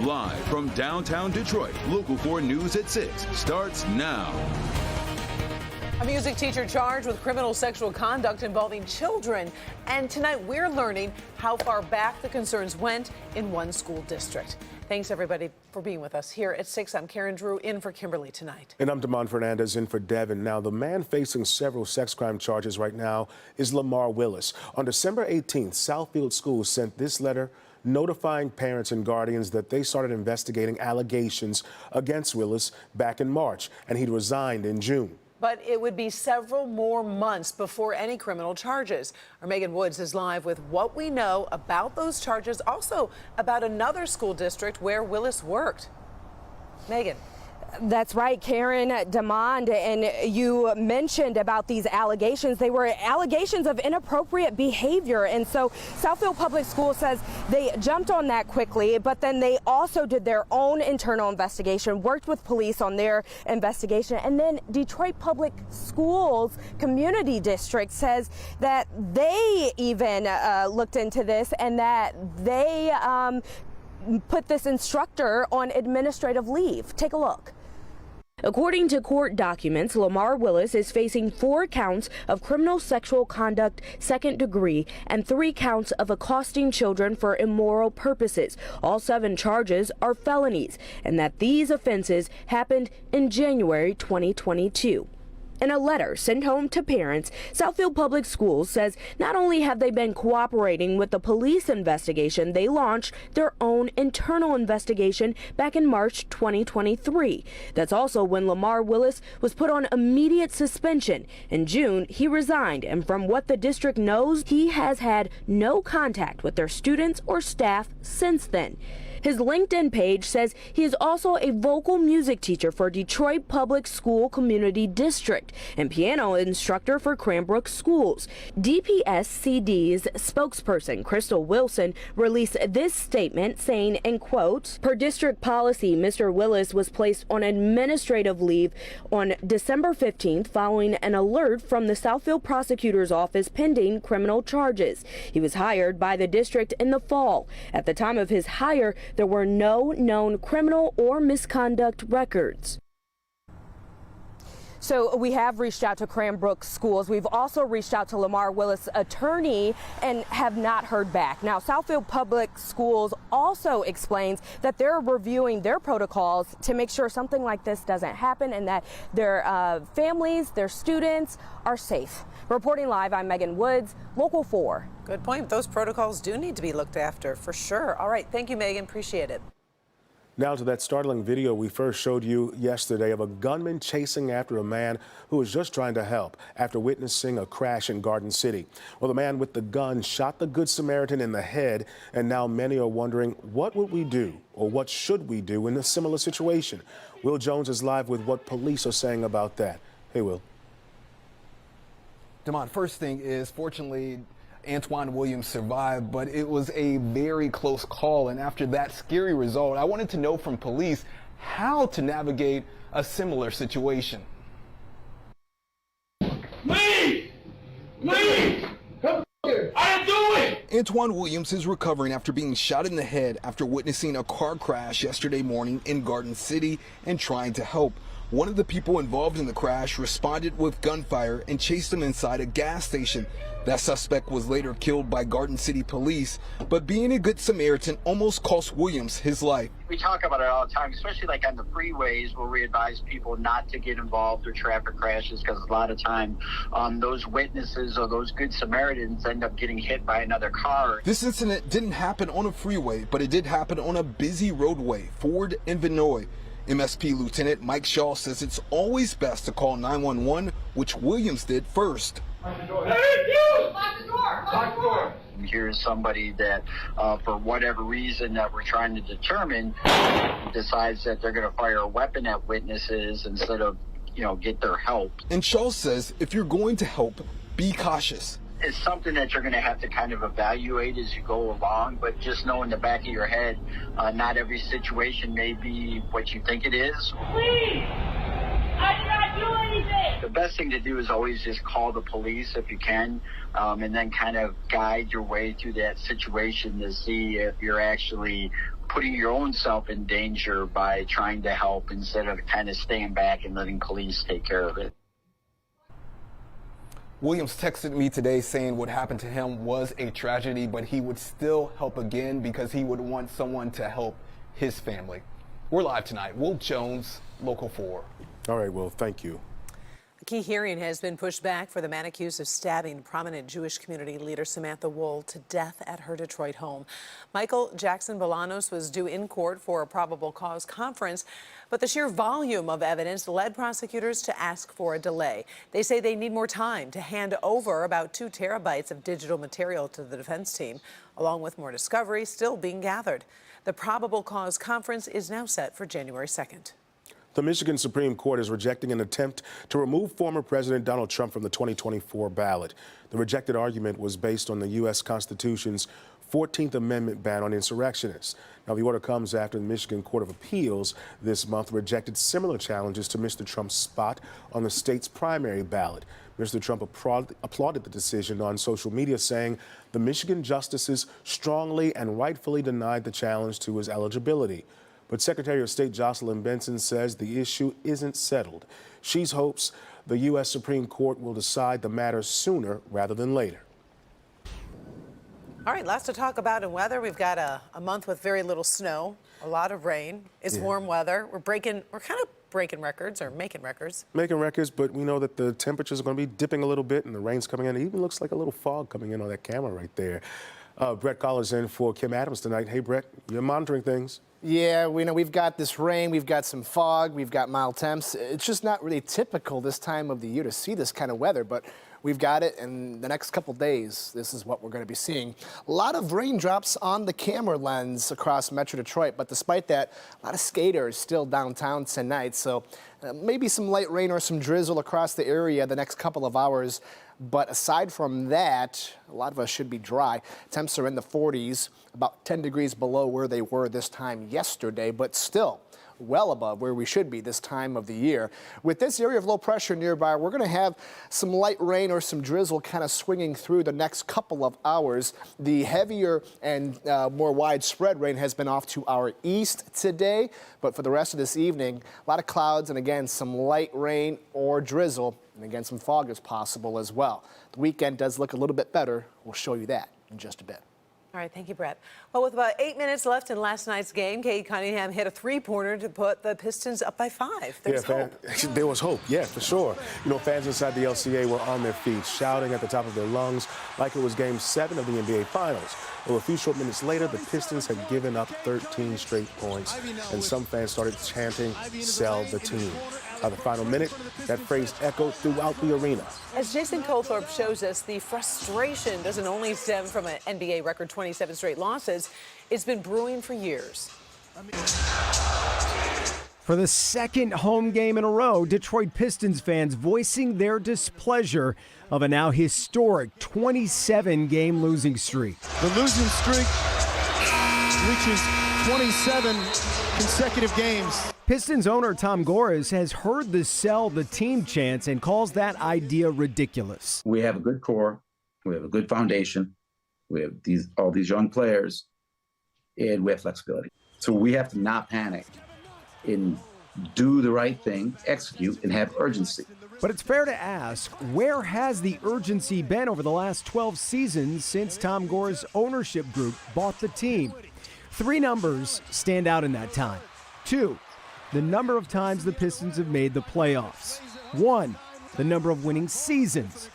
Live from downtown Detroit, Local 4 News at 6 starts now. A music teacher charged with criminal sexual conduct involving children. And tonight we're learning how far back the concerns went in one school district. Thanks, everybody, for being with us here at 6. I'm Karen Drew, in for Kimberly tonight. And I'm Damon Fernandez, in for Devin. Now, the man facing several sex crime charges right now is Lamar Willis. On December 18th, Southfield Schools sent this letter notifying parents and guardians that they started investigating allegations against Willis back in March, and he'd resigned in June. But it would be several more months before any criminal charges. Our Megan Woods is live with what we know about those charges, also about another school district where Willis worked. Megan. That's right, Karen, Demond, and you mentioned about these allegations. They were allegations of inappropriate behavior, and so Southfield Public Schools says they jumped on that quickly, but then they also did their own internal investigation, worked with police on their investigation, and then Detroit Public Schools Community District says that they even looked into this and that they put this instructor on administrative leave. Take a look. According to court documents, Lamar Willis is facing 4 counts of criminal sexual conduct second degree and 3 counts of accosting children for immoral purposes. All 7 charges are felonies, and that these offenses happened in January 2022. In a letter sent home to parents, Southfield Public Schools says not only have they been cooperating with the police investigation, they launched their own internal investigation back in March 2023. That's also when Lamar Willis was put on immediate suspension. In June, he resigned, and from what the district knows, he has had no contact with their students or staff since then. His LinkedIn page says he is also a vocal music teacher for Detroit Public School Community District and piano instructor for Cranbrook Schools. DPSCD's spokesperson, Crystal Wilson, released this statement saying, and quote, per district policy, Mr. Willis was placed on administrative leave on December 15th following an alert from the Southfield Prosecutor's Office pending criminal charges. He was hired by the district in the fall. At the time of his hire, there were no known criminal or misconduct records. So we have reached out to Cranbrook Schools. We've also reached out to Lamar Willis' attorney and have not heard back. Now, Southfield Public Schools also explains that they're reviewing their protocols to make sure something like this doesn't happen and that their families, their students are safe. Reporting live, I'm Megan Woods, Local 4. Good point. Those protocols do need to be looked after, for sure. All right. Thank you, Megan. Appreciate it. Now to that startling video we first showed you yesterday of a gunman chasing after a man who was just trying to help after witnessing a crash in Garden City. Well, the man with the gun shot the Good Samaritan in the head, and now many are wondering, what would we do or what should we do in a similar situation? Will Jones is live with what police are saying about that. Hey, Will. Demond, first thing is, fortunately, Antoine Williams survived, but it was a very close call. And after that scary result, I wanted to know from police how to navigate a similar situation. Leave! Leave! Come here. I didn't do it! Antoine Williams is recovering after being shot in the head after witnessing a car crash yesterday morning in Garden City and trying to help. One of the people involved in the crash responded with gunfire and chased him inside a gas station. That suspect was later killed by Garden City police, but being a good Samaritan almost cost Williams his life. We talk about it all the time, especially like on the freeways where we advise people not to get involved with traffic crashes because a lot of time those witnesses or those good Samaritans end up getting hit by another car. This incident didn't happen on a freeway, but it did happen on a busy roadway, Ford and Vinoy. MSP Lieutenant Mike Shaw says it's always best to call 911, which Williams did first. Lock the door. Hey, you! Lock the door! Lock the door! Here's somebody that, for whatever reason that we're trying to determine, decides that they're going to fire a weapon at witnesses instead of, get their help. And Shaw says if you're going to help, be cautious. It's something that you're going to have to kind of evaluate as you go along, but just know in the back of your head, not every situation may be what you think it is. Please! I did not do anything! The best thing to do is always just call the police if you can, and then kind of guide your way through that situation to see if you're actually putting your own self in danger by trying to help instead of kind of staying back and letting police take care of it. Williams texted me today saying what happened to him was a tragedy, but he would still help again because he would want someone to help his family. We're live tonight. Will Jones, Local 4. All right, Will, thank you. A key hearing has been pushed back for the man accused of stabbing prominent Jewish community leader Samantha Wool to death at her Detroit home. Michael Jackson Bolanos was due in court for a probable cause conference, but the sheer volume of evidence led prosecutors to ask for a delay. They say they need more time to hand over about 2 terabytes of digital material to the defense team, along with more discovery still being gathered. The probable cause conference is now set for January 2nd. The Michigan Supreme Court is rejecting an attempt to remove former President Donald Trump from the 2024 ballot. The rejected argument was based on the U.S. Constitution's 14th Amendment ban on insurrectionists. Now, the order comes after the Michigan Court of Appeals this month rejected similar challenges to Mr. Trump's spot on the state's primary ballot. Mr. Trump applauded the decision on social media, saying the Michigan justices strongly and rightfully denied the challenge to his eligibility. But Secretary of State Jocelyn Benson says the issue isn't settled. She hopes the U.S. Supreme Court will decide the matter sooner rather than later. All right, lots to talk about in weather. We've got a month with very little snow, a lot of rain. It's warm weather. We're kind of breaking records or making records. Making records, but we know that the temperatures are going to be dipping a little bit and the rain's coming in. It even looks like a little fog coming in on that camera right there. Brett Collar's in for Kim Adams tonight. Hey, Brett, you're monitoring things. Yeah, we've got this rain, we've got some fog, we've got mild temps. It's just not really typical this time of the year to see this kind of weather, but we've got it, and the next couple days, this is what we're going to be seeing. A lot of raindrops on the camera lens across Metro Detroit, but despite that, a lot of skaters still downtown tonight, so maybe some light rain or some drizzle across the area the next couple of hours. But aside from that, a lot of us should be dry. Temps are in the 40s, about 10 degrees below where they were this time yesterday, but still well above where we should be this time of the year. With this area of low pressure nearby, we're going to have some light rain or some drizzle kind of swinging through the next couple of hours. The heavier and more widespread rain has been off to our east today, but for the rest of this evening, a lot of clouds and again, some light rain or drizzle, and again, some fog is possible as well. The weekend does look a little bit better. We'll show you that in just a bit. All right, thank you, Brett. Well, with about 8 minutes left in last night's game, Cade Cunningham hit a 3-pointer to put the Pistons up by 5. There's hope. There was hope, yeah, for sure. You know, fans inside the LCA were on their feet, shouting at the top of their lungs like it was Game 7 of the NBA Finals. Well, a few short minutes later, the Pistons had given up 13 straight points, and some fans started chanting, "Sell the team." By the final minute, that phrase echoed throughout the arena. As Jason Colthorpe shows us, the frustration doesn't only stem from an NBA record 27 straight losses. It's been brewing for years. For the second home game in a row, Detroit Pistons fans voicing their displeasure of a now historic 27-game losing streak. The losing streak reaches 27 consecutive games. Pistons owner Tom Gores has heard the sell the team chants and calls that idea ridiculous. We have a good core. We have a good foundation. We have all these young players, and we have flexibility. So we have to not panic and do the right thing, execute, and have urgency. But it's fair to ask, where has the urgency been over the last 12 seasons since Tom Gores' ownership group bought the team? 3 numbers stand out in that time. 2, the number of times the Pistons have made the playoffs. 1, the number of winning seasons.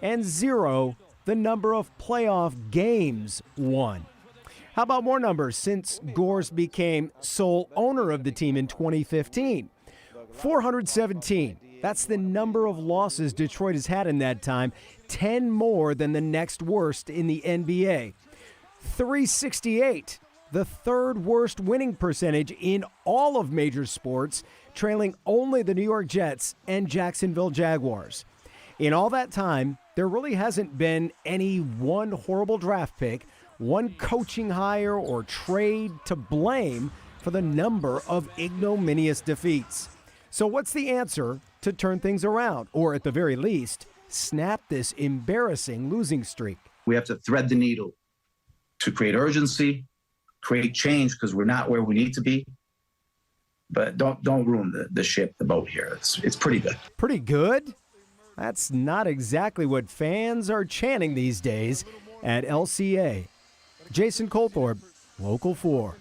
And 0, the number of playoff games won. How about more numbers since Gores became sole owner of the team in 2015? 417. That's the number of losses Detroit has had in that time, 10 more than the next worst in the NBA. 368. The third worst winning percentage in all of major sports, trailing only the New York Jets and Jacksonville Jaguars. In all that time, there really hasn't been any one horrible draft pick, one coaching hire or trade to blame for the number of ignominious defeats. So what's the answer to turn things around, or at the very least, snap this embarrassing losing streak? We have to thread the needle to create urgency, create change because we're not where we need to be. But don't ruin the boat here. It's pretty good. Pretty good? That's not exactly what fans are chanting these days at LCA. Jason Colthorpe, Local 4.